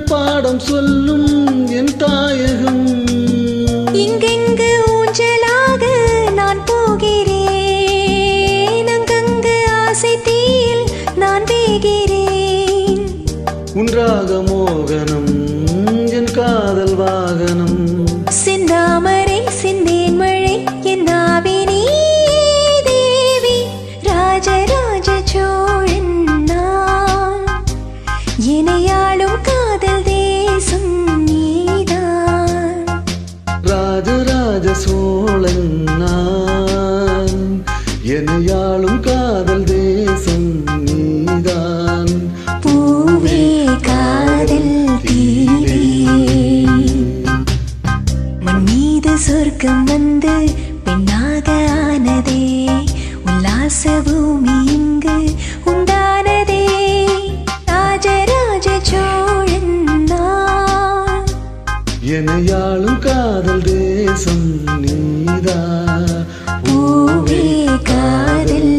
பாடம் சொல்லும் என் தாயகம். இங்கெங்கு ஊஞ்சலாக நான் போகிறேன், அங்கங்கு ஆசை தீயில் நான் வேகிறேன். உன்றாக மோகனம் என் காதல் வாகனம். செந்தாமரை சிந்தேன் மழை என் நாவினே தேவி. ராஜராஜ சோழன் நான், இணையாளும் காதல் தேசம் நீதான். ராஜராஜ சோழன் நான், எனையாளும் காதல் தேசம் நீதான். பூவே காதல் தீவே, மண் மீது சொர்க்கம் வந்து பெண்ணாக ஆனதே. உல்லாச பூமி இங்கு உண்டானதே. ராஜராஜ சோழன் நான், எனையாளும் காதல் தேசம் நீதான். பூவே காதல்